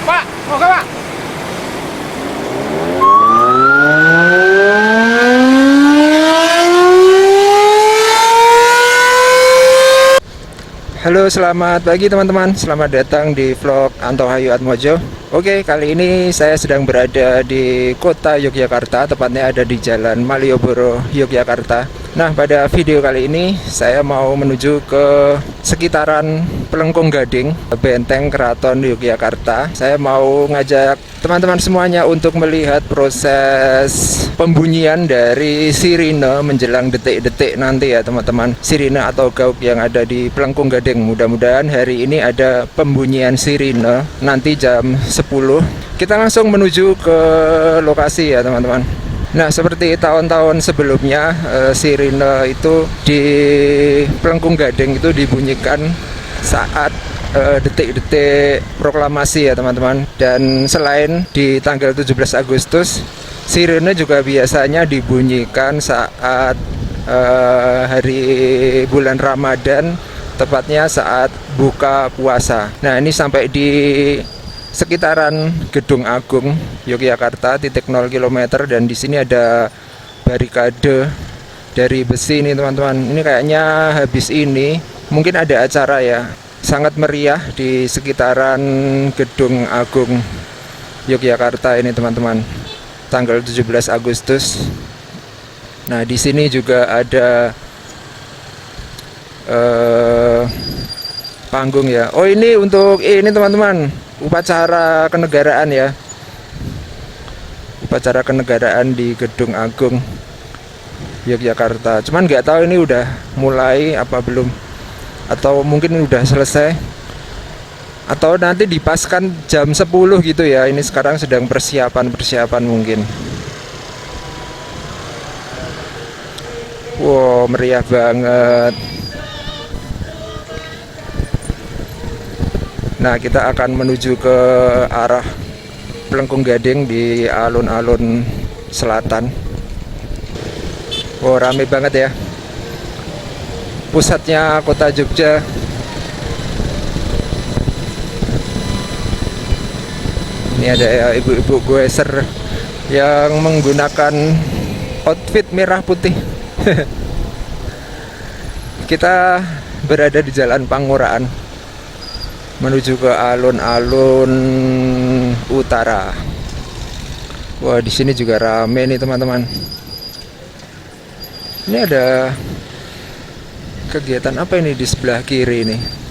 Pak, mau ke Pak? Halo, selamat pagi teman-teman. Selamat datang di vlog Anto Hayu Atmojo. Oke, kali ini saya sedang berada di kota Yogyakarta, tepatnya ada di Jalan Malioboro, Yogyakarta. Nah, pada video kali ini saya mau menuju ke sekitaran Pelengkung Gading, Benteng Keraton Yogyakarta. Saya mau ngajak teman-teman semuanya untuk melihat proses pembunyian dari sirine menjelang detik-detik nanti ya teman-teman. Sirine atau gauk yang ada di Pelengkung Gading. Mudah-mudahan hari ini ada pembunyian sirine nanti jam 10. Kita langsung menuju ke lokasi ya teman-teman. Nah, seperti tahun-tahun sebelumnya, sirine itu di Pelengkung Gading itu dibunyikan saat detik-detik proklamasi ya teman-teman. Dan selain di tanggal 17 Agustus, sirine juga biasanya dibunyikan saat hari bulan Ramadan, tepatnya saat buka puasa. Nah, ini sampai di sekitaran Gedung Agung Yogyakarta, titik 0 km, dan di sini ada barikade dari besi ini teman-teman. Ini kayaknya habis ini mungkin ada acara ya, sangat meriah di sekitaran Gedung Agung Yogyakarta ini teman-teman, tanggal 17 Agustus. Nah, di sini juga ada panggung ya. Oh, ini untuk ini teman-teman, upacara kenegaraan ya. Upacara kenegaraan di Gedung Agung Yogyakarta. Cuman nggak tahu ini udah mulai apa belum, atau mungkin udah selesai, atau nanti dipaskan jam 10 gitu ya. Ini sekarang sedang persiapan mungkin. Wow, meriah banget. Nah, kita akan menuju ke arah Pelengkung Gading di alun-alun selatan. Wow, rame banget ya. Pusatnya kota Jogja. Ini ada ya ibu-ibu goeser yang menggunakan outfit merah putih. Kita berada di Jalan Panguraan menuju ke alun-alun utara. Wah, di sini juga rame nih teman-teman. Ini ada kegiatan apa ini di sebelah kiri nih?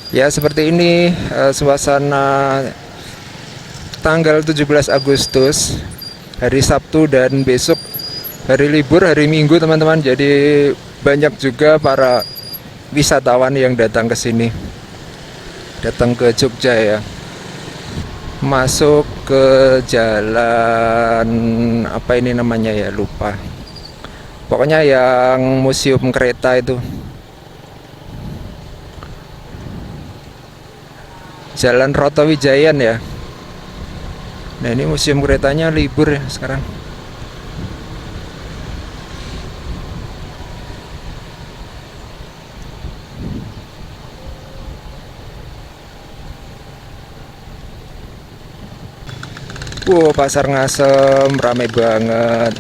Ya, seperti ini suasana tanggal 17 Agustus, hari Sabtu, dan besok hari libur, hari Minggu teman-teman. Jadi banyak juga para wisatawan yang datang ke sini, datang ke Jogja ya. Masuk ke jalan apa ini namanya ya, lupa. Pokoknya yang museum kereta itu. Jalan Rotowijayan ya. Nah, ini museum keretanya libur ya sekarang. Wow, Pasar Ngasem ramai banget.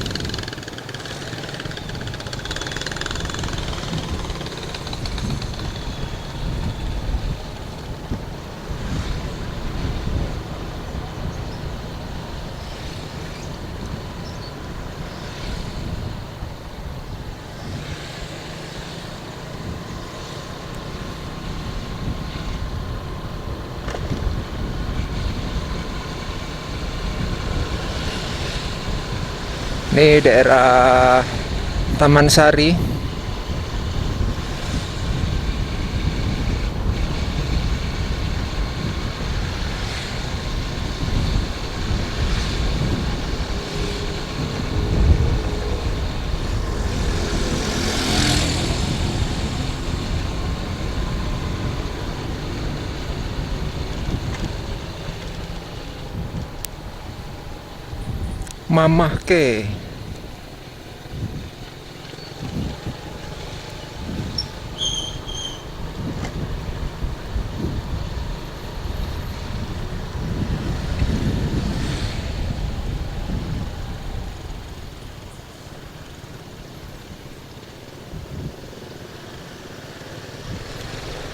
Ini daerah Taman Sari. Mamah ke.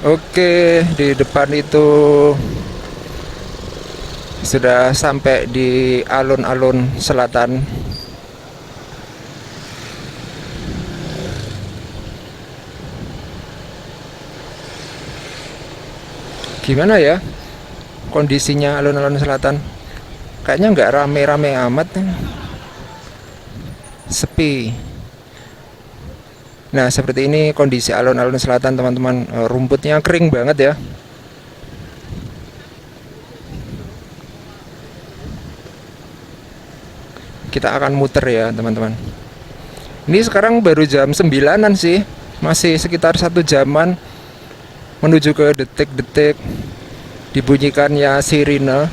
Oke, di depan itu sudah sampai di alun-alun selatan. Gimana ya kondisinya alun-alun selatan? Kayaknya nggak rame-rame amat, sepi. Nah, seperti ini kondisi alun-alun selatan, teman-teman. Rumputnya kering banget ya. Kita akan muter ya, teman-teman. Ini sekarang baru jam 9-an sih. Masih sekitar 1 jaman menuju ke detik-detik dibunyikannya sirine.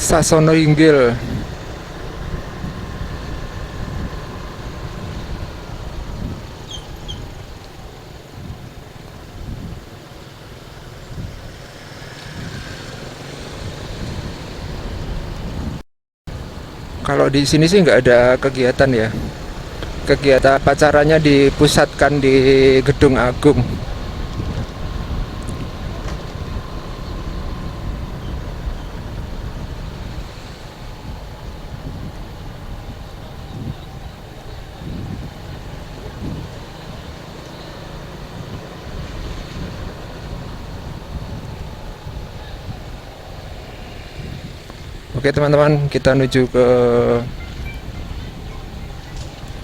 Sasono Inggil. Kalau di sini sih nggak ada kegiatan ya. Kegiatan pacarannya dipusatkan di Gedung Agung. Oke teman-teman, kita menuju ke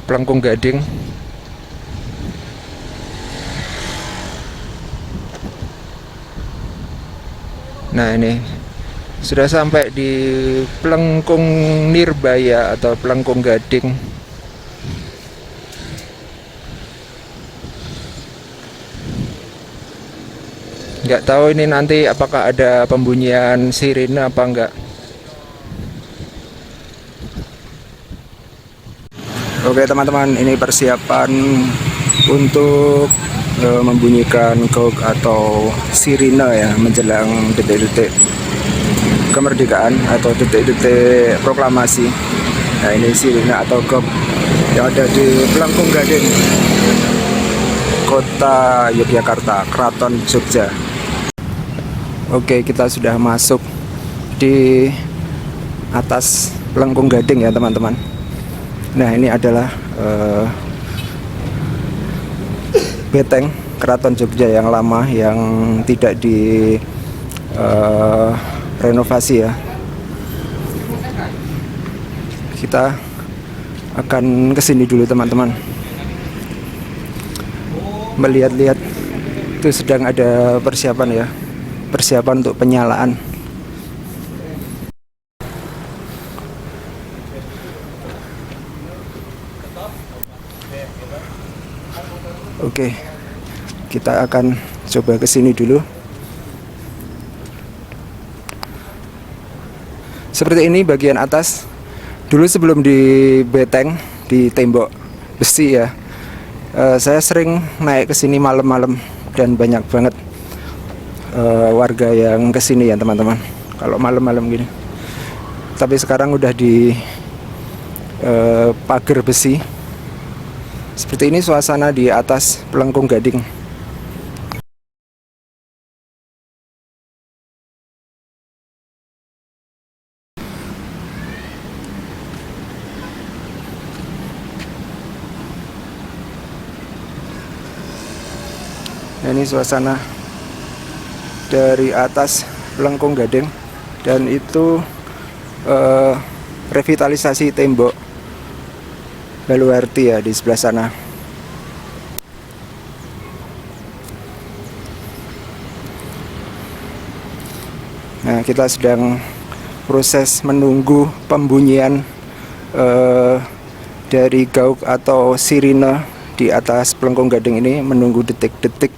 Plengkung Gading. Nah, ini sudah sampai di Plengkung Nirbaya atau Plengkung Gading. Nggak tahu ini nanti apakah ada pembunyian sirine apa enggak. Oke teman-teman, ini persiapan untuk membunyikan gong atau sirine ya menjelang detik-detik kemerdekaan atau detik-detik proklamasi. Nah, ini sirine atau gong yang ada di Plengkung Gading, Kota Yogyakarta, Keraton Jogja. Oke, kita sudah masuk di atas Plengkung Gading ya teman-teman. Nah, ini adalah beteng Keraton Jogja yang lama yang tidak di renovasi ya. Kita akan kesini dulu teman-teman, melihat-lihat. Itu sedang ada persiapan ya, persiapan untuk penyalaan. Oke, kita akan coba ke sini dulu. Seperti ini bagian atas. Dulu sebelum di beteng, di tembok besi ya, saya sering naik ke sini malam-malam dan banyak banget warga yang ke sini ya teman-teman. Kalau malam-malam gini. Tapi sekarang udah di pagar besi. Seperti ini suasana di atas Plengkung Gading. Nah, ini suasana dari atas Plengkung Gading, dan itu revitalisasi tembok Baluarti ya di sebelah sana. Nah, kita sedang proses menunggu pembunyian dari gauk atau sirine di atas Plengkung Gading ini, menunggu detik-detik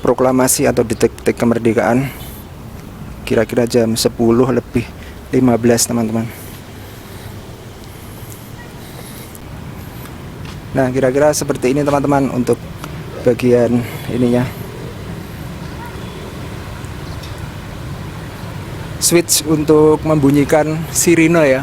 proklamasi atau detik-detik kemerdekaan. Kira-kira jam 10 lebih 15 teman-teman. Nah, kira-kira seperti ini teman-teman untuk bagian ininya. Switch untuk membunyikan sirine ya.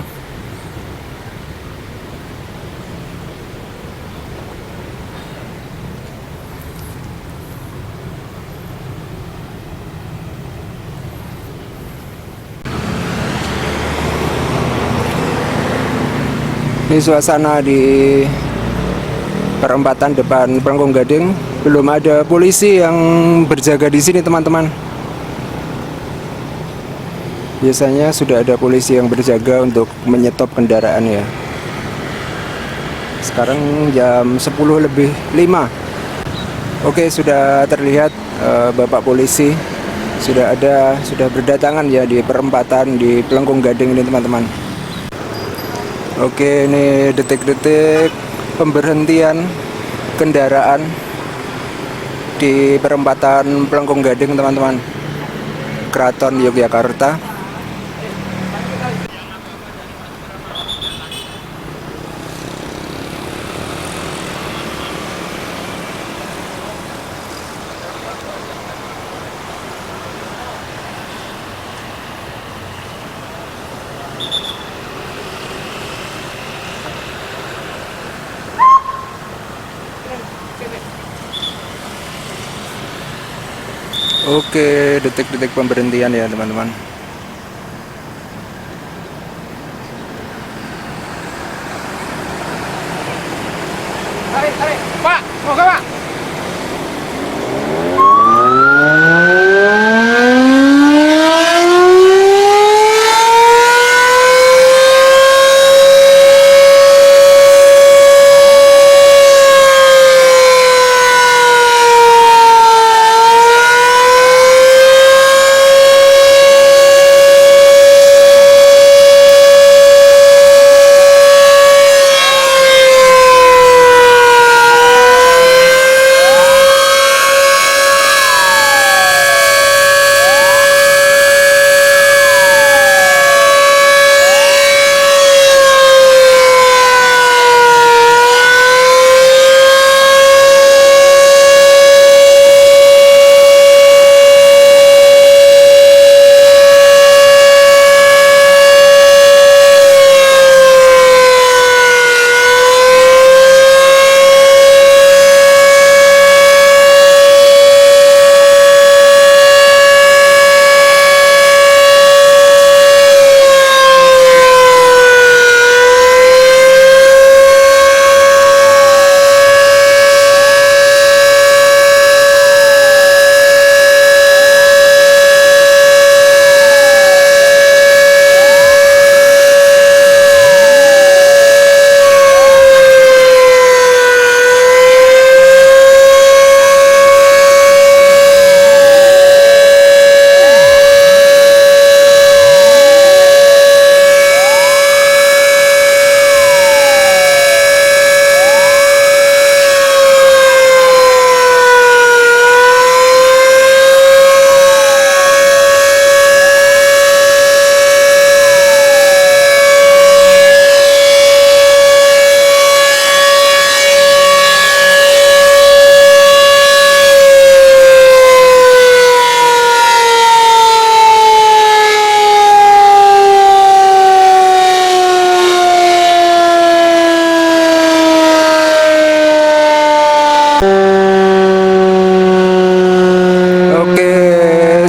Ini suasana di perempatan depan Pelengkung Gading. Belum ada polisi yang berjaga di sini teman-teman. Biasanya sudah ada polisi yang berjaga untuk menyetop kendaraan ya. Sekarang jam 10 lebih 5. Oke, sudah terlihat Bapak polisi sudah berdatangan ya di perempatan di Pelengkung Gading ini teman-teman. Oke, ini detik-detik pemberhentian kendaraan di perempatan Pelengkung Gading teman-teman, Keraton Yogyakarta. Oke, detik-detik pemberhentian ya teman-teman. Pak, mau ke Pak?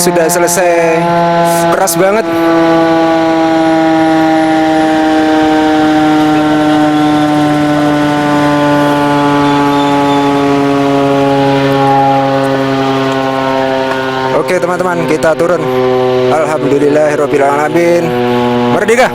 Sudah selesai. Keras banget. Oke teman-teman, kita turun. Alhamdulillahirobbilalamin. Merdeka.